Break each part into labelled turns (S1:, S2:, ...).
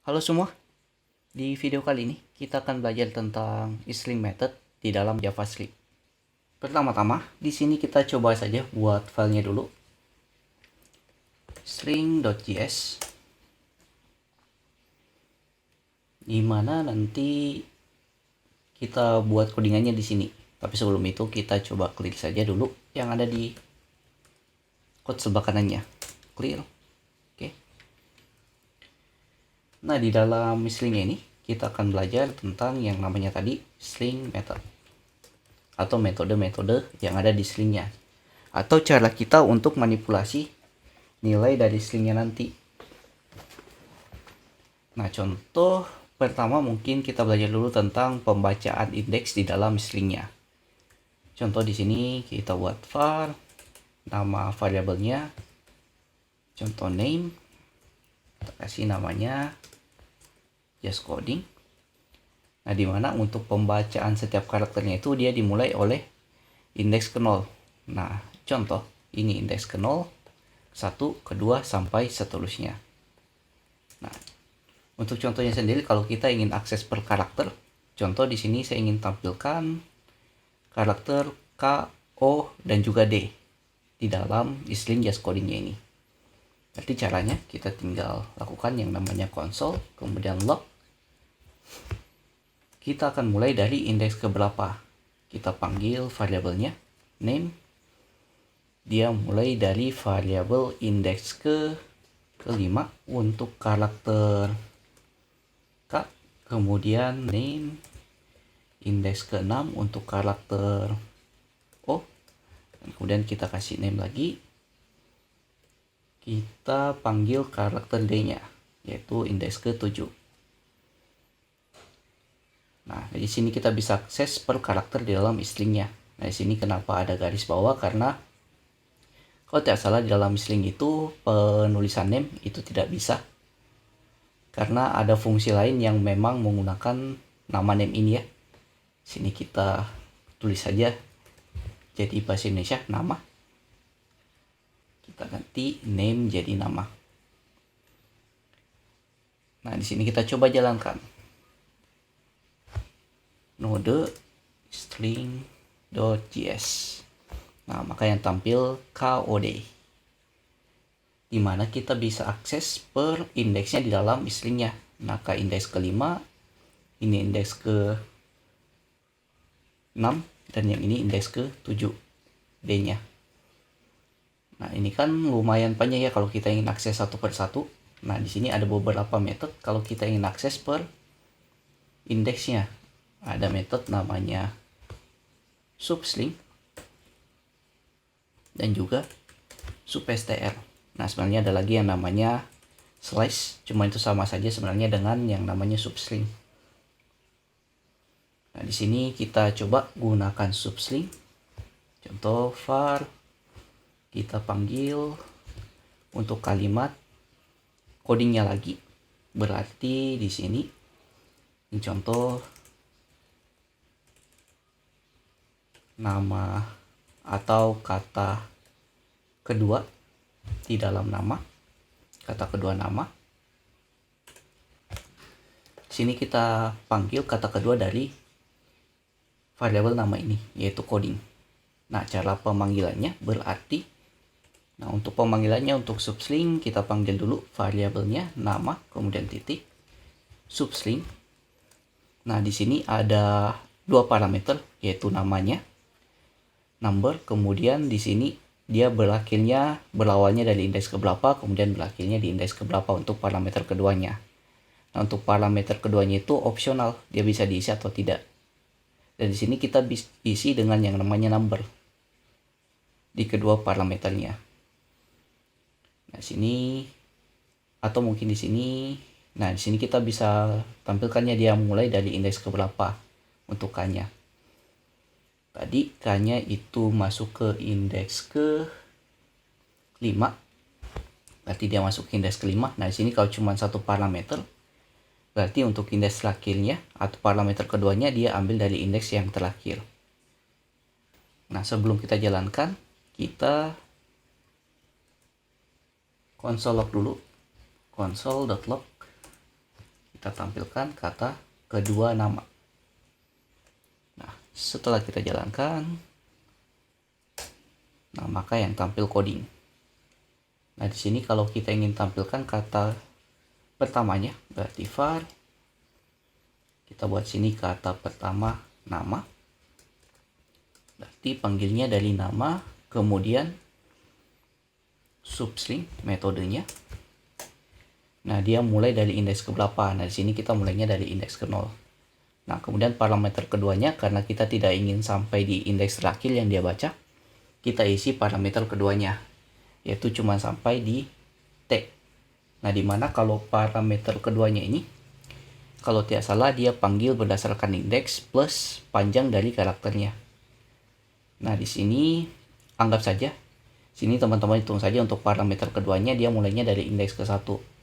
S1: Halo semua, di video kali ini kita akan belajar tentang string method di dalam JavaScript. Pertama-tama, di sini kita coba saja buat filenya dulu. String.js, di mana nanti kita buat codingannya di sini. Tapi sebelum itu kita coba klik saja dulu yang ada di code sebelah kanannya. Clear. Oke. Nah, di dalam stringnya ini kita akan belajar tentang yang namanya tadi string method atau metode-metode yang ada di stringnya, atau cara kita untuk manipulasi nilai dari stringnya nanti. Nah, contoh pertama mungkin kita belajar dulu tentang pembacaan indeks di dalam stringnya. Contoh di sini kita buat var, nama variabelnya, contoh name, kita kasih namanya just coding. Nah, dimana untuk pembacaan setiap karakternya itu dia dimulai oleh indeks ke 0. Nah, contoh ini indeks ke 0, 1, kedua, sampai seterusnya. Nah, untuk contohnya sendiri kalau kita ingin akses per karakter, contoh di sini saya ingin tampilkan karakter K, O, dan juga D di dalam string just codingnya ini. Berarti caranya kita tinggal lakukan yang namanya console, kemudian log. Kita akan mulai dari indeks ke berapa. Kita panggil variabelnya name. Dia mulai dari variabel indeks ke 5 untuk karakter K, kemudian name indeks ke 6 untuk karakter O, dan kemudian kita kasih name lagi. Kita panggil karakter D-nya, yaitu indeks ke 7. Nah, di sini kita bisa akses per karakter di dalam stringnya. Nah, di sini kenapa ada garis bawah, karena kalau tidak salah di dalam string itu penulisan name itu tidak bisa, karena ada fungsi lain yang memang menggunakan nama name ini ya. Sini kita tulis saja jadi bahasa Indonesia nama. Kita ganti name jadi nama. Nah, di sini kita coba jalankan node string.js. Nah, maka yang tampil KOD, dimana kita bisa akses per indeksnya di dalam stringnya. Nah, ke indeks ke-5, ini indeks ke-6, dan yang ini indeks ke-7 D-nya. Nah, ini kan lumayan panjang ya kalau kita ingin akses satu per satu. Nah, di sini ada beberapa metode kalau kita ingin akses per indeksnya. Ada metode namanya substring dan juga substr. Nah, sebenarnya ada lagi yang namanya slash, cuma itu sama saja sebenarnya dengan yang namanya substring. Nah, di sini kita coba gunakan substring. Contoh var, kita panggil untuk kalimat codingnya lagi. Berarti di sini ini contoh nama atau kata kedua di dalam nama, kata kedua nama. Sini kita panggil kata kedua dari variabel nama ini, yaitu coding. Nah, cara pemanggilannya berarti, nah untuk pemanggilannya untuk substring kita panggil dulu variabelnya nama, kemudian titik substring. Nah, di sini ada dua parameter, yaitu namanya number, kemudian di sini dia berawalnya dari indeks ke berapa, kemudian berakhirnya di indeks ke berapa untuk parameter keduanya. Nah, untuk parameter keduanya itu opsional, dia bisa diisi atau tidak. Dan di sini kita isi dengan yang namanya number di kedua parameternya. Nah, sini atau mungkin di sini. Nah, di sini kita bisa tampilkannya dia mulai dari indeks ke berapa untuk K-nya. Tadi K-nya itu masuk ke indeks ke 5. Berarti dia masuk ke indeks ke 5. Nah, di sini kalau cuma satu parameter, berarti untuk indeks terakhirnya atau parameter keduanya dia ambil dari indeks yang terakhir. Nah, sebelum kita jalankan, kita console log dulu. Console.log kita tampilkan kata kedua nama. Nah, setelah kita jalankan, nah maka yang tampil coding. Nah, di sini kalau kita ingin tampilkan kata pertamanya, berarti var, kita buat sini kata pertama nama, berarti panggilnya dari nama, kemudian substring metodenya. Nah, dia mulai dari indeks ke berapa. Nah, di sini kita mulainya dari indeks ke 0. Nah, kemudian parameter keduanya, karena kita tidak ingin sampai di indeks terakhir yang dia baca, kita isi parameter keduanya, yaitu cuma sampai di T. Nah, dimana kalau parameter keduanya ini, kalau tidak salah dia panggil berdasarkan indeks plus panjang dari karakternya. Nah, di sini anggap saja, sini teman-teman hitung saja untuk parameter keduanya, dia mulainya dari indeks ke 1.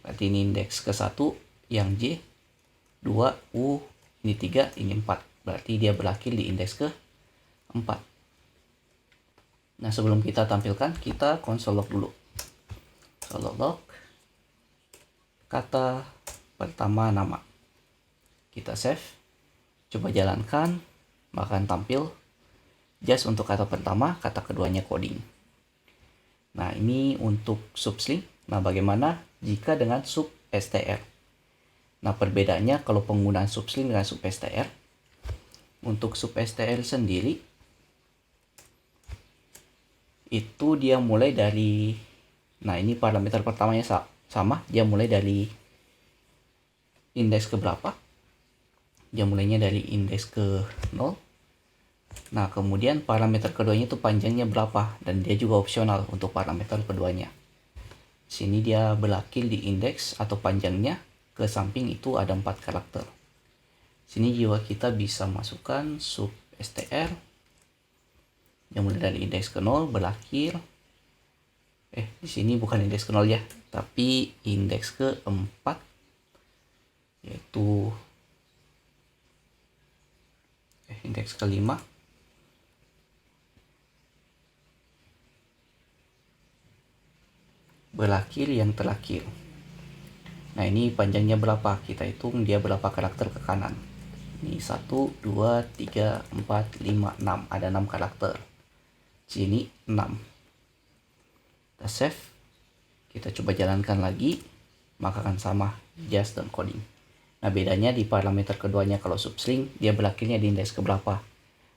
S1: Berarti ini indeks ke 1 yang J, 2, U, ini 3, ini 4. Berarti dia berakhir di indeks ke 4. Nah, sebelum kita tampilkan, kita console log dulu. Console log kata pertama nama. Kita save. Coba jalankan, bahkan tampil just untuk kata pertama, kata keduanya coding. Nah, ini untuk substring. Nah, bagaimana jika dengan sub str? Nah, perbedaannya kalau penggunaan substring dengan sub str. Untuk sub str sendiri, itu dia mulai dari, nah ini parameter pertamanya sama, dia mulai dari indeks ke berapa? Dia mulainya dari indeks ke 0. Nah, kemudian parameter keduanya itu panjangnya berapa, dan dia juga opsional untuk parameter keduanya. Sini dia berakhir di indeks atau panjangnya, ke samping itu ada 4 karakter. Sini juga kita bisa masukkan sub str yang mulai dari indeks ke 0 berakhir. Di sini bukan indeks ke 0 ya, tapi indeks ke 4, yaitu indeks ke 5. Berakhir yang terakhir. Nah, ini panjangnya berapa? Kita hitung dia berapa karakter ke kanan. Ini 1, 2, 3, 4, 5, 6. Ada 6 karakter. Sini 6. Kita save. Kita coba jalankan lagi. Maka akan sama just dan coding. Nah, bedanya di parameter keduanya, kalau substring dia berakhirnya di indeks ke berapa.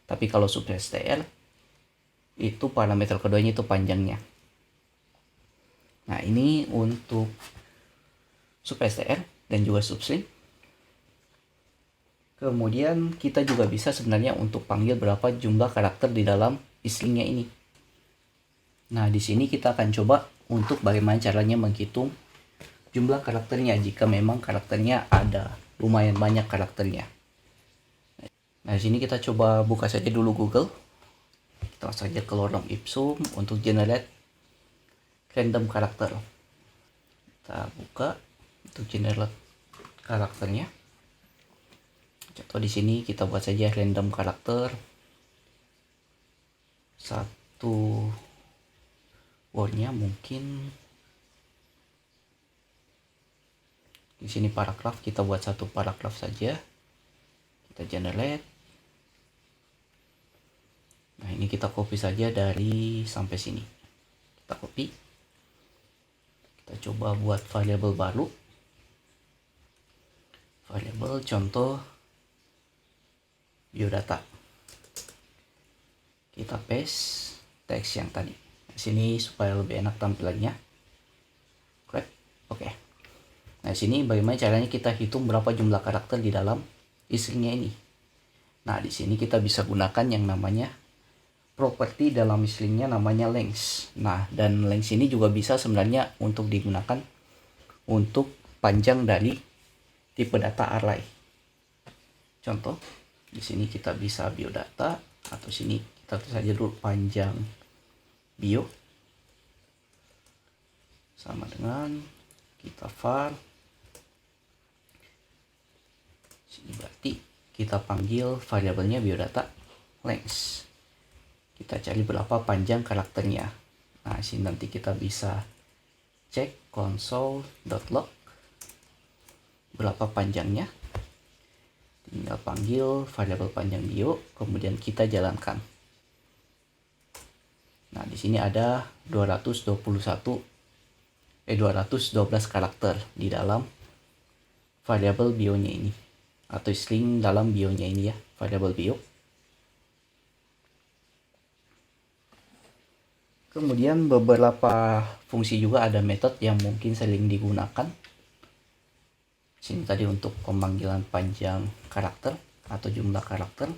S1: Tapi kalau sub str itu parameter keduanya itu panjangnya. Nah, ini untuk sub str dan juga substring. Kemudian kita juga bisa sebenarnya untuk panggil berapa jumlah karakter di dalam stringnya ini. Nah, di sini kita akan coba untuk bagaimana caranya menghitung jumlah karakternya jika memang karakternya ada lumayan banyak karakternya. Nah, di sini kita coba buka saja dulu Google. Kita saja ke lorem ipsum untuk generate random karakter. Kita buka untuk generate karakternya. Contoh di sini kita buat saja random karakter. Satu wordnya mungkin di sini paragraf, kita buat satu paragraf saja. Kita generate. Nah, ini kita copy saja dari sampai sini. Kita copy. Kita coba buat variabel baru. Variabel contoh biodata. Kita paste teks yang tadi. Di sini supaya lebih enak tampilannya. Oke. Nah, di sini bagaimana caranya kita hitung berapa jumlah karakter di dalam stringnya ini. Nah, di sini kita bisa gunakan yang namanya properti dalam stringnya namanya length. Nah, dan length ini juga bisa sebenarnya untuk digunakan untuk panjang dari tipe data array. Contoh, di sini kita bisa biodata, atau sini kita tulis saja dulu panjang bio sama dengan kita var. Sini berarti kita panggil variabelnya biodata length. Kita cari berapa panjang karakternya. Nah, sini nanti kita bisa cek console.log berapa panjangnya. Tinggal panggil variabel panjang bio, kemudian kita jalankan. Nah, di sini ada 212 karakter di dalam variabel bionya ini, atau string dalam bionya ini ya, variabel bio. Kemudian beberapa fungsi juga ada metode yang mungkin sering digunakan. Sini tadi untuk pemanggilan panjang karakter atau jumlah karakter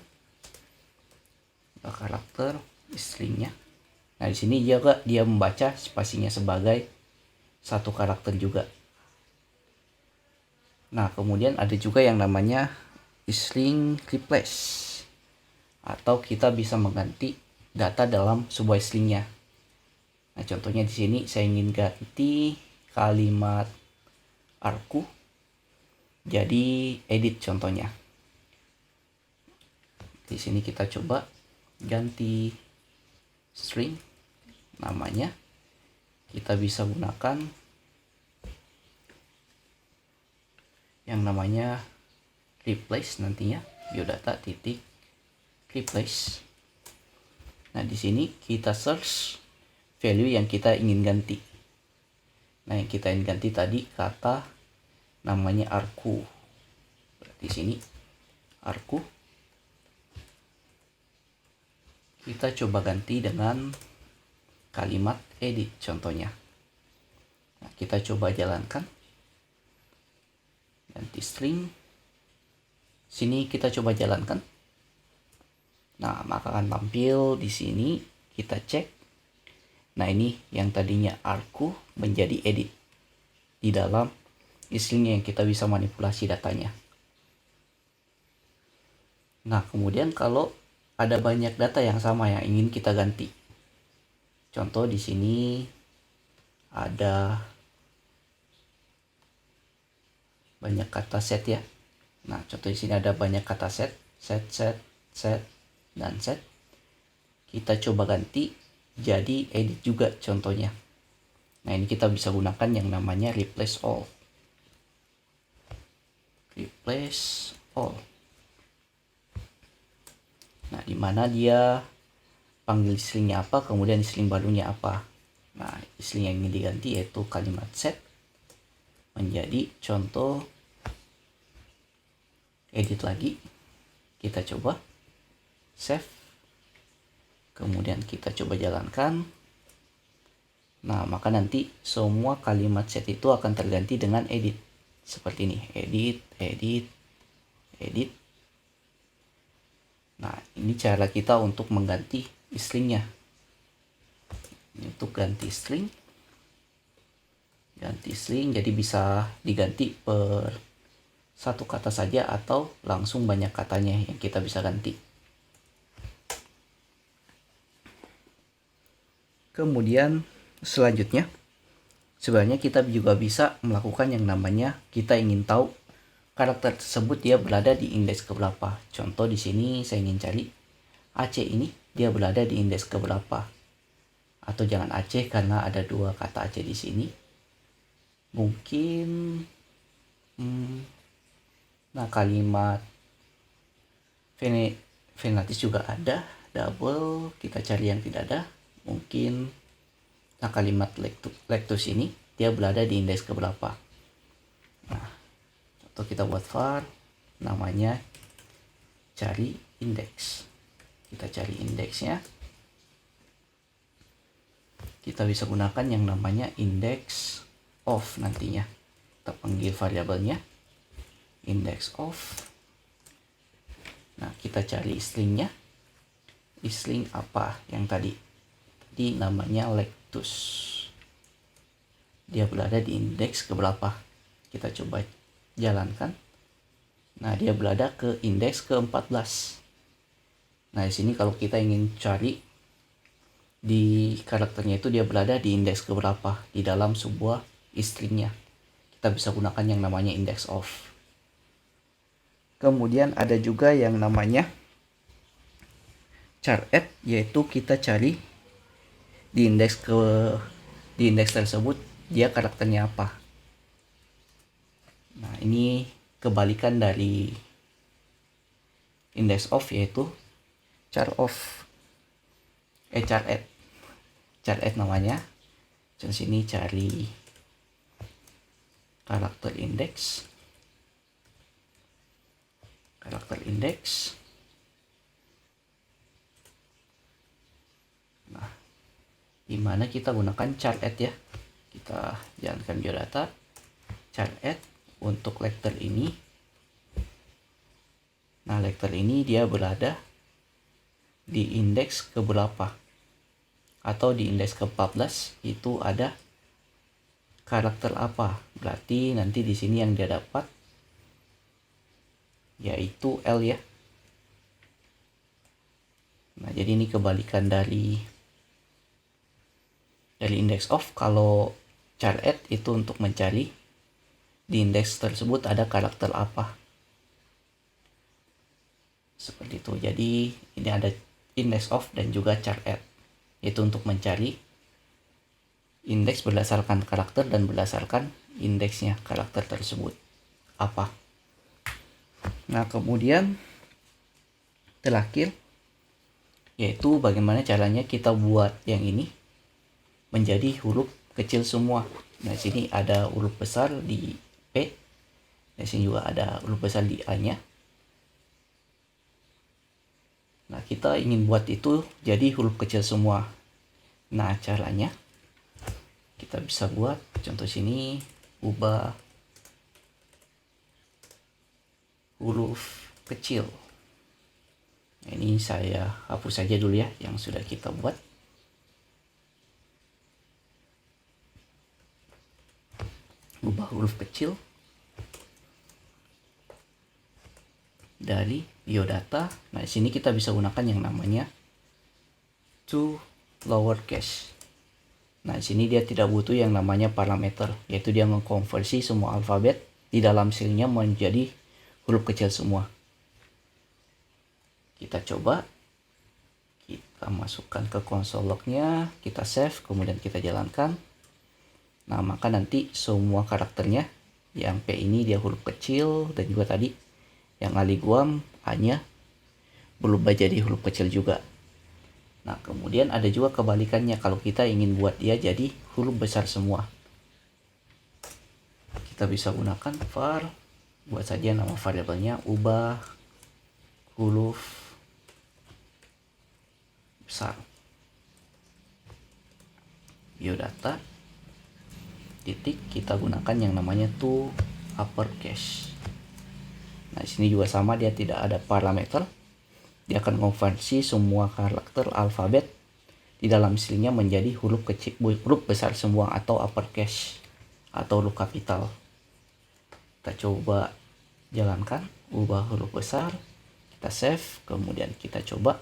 S1: stringnya. Nah, di sini juga dia membaca spasinya sebagai satu karakter juga. Nah, kemudian ada juga yang namanya string replace, atau kita bisa mengganti data dalam sebuah stringnya. Nah, contohnya di sini saya ingin ganti kalimat arku jadi edit contohnya. Di sini kita coba ganti string namanya. Kita bisa gunakan yang namanya replace nantinya, biodata titik replace. Nah, di sini kita search value yang kita ingin ganti. Nah, yang kita ingin ganti tadi kata namanya arku. Di sini arku. Kita coba ganti dengan kalimat edit contohnya. Nah, kita coba jalankan. Ganti string. Sini kita coba jalankan. Nah, maka akan tampil di sini. Kita cek. Nah, ini yang tadinya arku menjadi edit di dalam string yang kita bisa manipulasi datanya. Nah, kemudian kalau ada banyak data yang sama yang ingin kita ganti. Contoh di sini ada banyak kata set ya. Nah, contoh di sini ada banyak kata set, dan set. Kita coba ganti jadi edit juga contohnya. Nah, ini kita bisa gunakan yang namanya replace all. Replace all. Nah, di mana dia panggil stringnya apa, kemudian string barunya apa. Nah, string yang ingin diganti yaitu kalimat set menjadi contoh edit lagi. Kita coba save, kemudian kita coba jalankan. Nah, maka nanti semua kalimat set itu akan terganti dengan edit seperti ini, edit. Nah, ini cara kita untuk mengganti stringnya. Untuk ganti string jadi bisa diganti per satu kata saja atau langsung banyak katanya yang kita bisa ganti. Kemudian selanjutnya sebenarnya kita juga bisa melakukan yang namanya kita ingin tahu karakter tersebut dia berada di indeks keberapa. Contoh di sini saya ingin cari Aceh ini dia berada di indeks keberapa. Atau jangan Aceh karena ada dua kata Aceh di sini. Mungkin nah, kalimat Venatis juga ada, double, kita cari yang tidak ada. Mungkin nah, kalimat lectus ini dia berada di indeks keberapa. Nah, atau kita buat var namanya cari indeks. Kita cari indeksnya. Kita bisa gunakan yang namanya index of nantinya. Kita panggil variabelnya index of. Nah, kita cari stringnya. String apa yang tadi? Tadi namanya lectus. Dia berada di indeks keberapa? Kita coba jalankan. Nah, dia berada ke indeks ke-14. Nah, di sini kalau kita ingin cari di karakternya itu dia berada di indeks keberapa di dalam sebuah stringnya, kita bisa gunakan yang namanya index of. Kemudian ada juga yang namanya char add, yaitu kita cari di indeks tersebut dia karakternya apa. Nah, ini kebalikan dari index of, yaitu char add namanya. Di sini cari karakter index. Nah, dimana kita gunakan char add ya. Kita jalankan biodata, char add untuk lecture ini. Nah, lecture ini dia berada di indeks ke berapa? Atau di indeks ke-14 itu ada karakter apa? Berarti nanti di sini yang dia dapat yaitu L ya. Nah, jadi ini kebalikan dari index of. Kalau char add itu untuk mencari di indeks tersebut ada karakter apa. Seperti itu. Jadi ini ada index of dan juga char add. Itu untuk mencari indeks berdasarkan karakter dan berdasarkan indeksnya karakter tersebut apa. Nah, kemudian terakhir yaitu bagaimana caranya kita buat yang ini menjadi huruf kecil semua. Nah, sini ada huruf besar di P. Di sini juga ada huruf besar di A-nya. Nah, kita ingin buat itu jadi huruf kecil semua. Nah, caranya kita bisa buat contoh sini, ubah huruf kecil. Nah, ini saya hapus saja dulu ya yang sudah kita buat. Ubah huruf kecil dari biodata. Nah, di sini kita bisa gunakan yang namanya to lowercase. Nah, di sini dia tidak butuh yang namanya parameter, yaitu dia mengkonversi semua alfabet di dalam silnya menjadi huruf kecil semua. Kita coba, kita masukkan ke konsol lognya, kita save, kemudian kita jalankan. Nah, maka nanti semua karakternya, yang P ini dia huruf kecil, dan juga tadi yang aliguam A-nya berubah jadi huruf kecil juga. Nah, kemudian ada juga kebalikannya kalau kita ingin buat dia jadi huruf besar semua. Kita bisa gunakan var, buat saja nama variabelnya ubah huruf besar. Biodata titik, kita gunakan yang namanya to uppercase. Nah, di sini juga sama, dia tidak ada parameter. Dia akan konversi semua karakter alfabet di dalam silnya menjadi huruf kecil, huruf besar semua atau uppercase atau huruf kapital. Kita coba jalankan, ubah huruf besar, kita save, kemudian kita coba.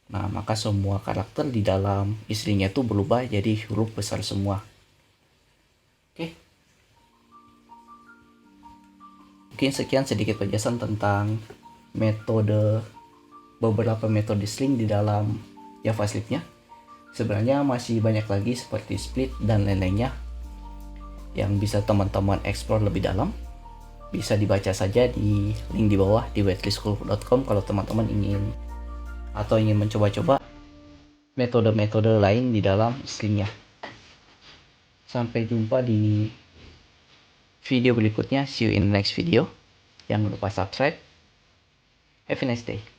S1: Nah, maka semua karakter di dalam istrinya itu berubah jadi huruf besar semua. Oke. Mungkin sekian sedikit penjelasan tentang beberapa metode string di dalam JavaScript-nya. Sebenarnya masih banyak lagi seperti split dan lain-lainnya yang bisa teman-teman explore lebih dalam. Bisa dibaca saja di link di bawah di wetlyschool.com kalau teman-teman ingin mencoba-coba metode-metode lain di dalam stringnya. Sampai jumpa di video berikutnya. See you in the next video. Jangan lupa subscribe. Have a nice day.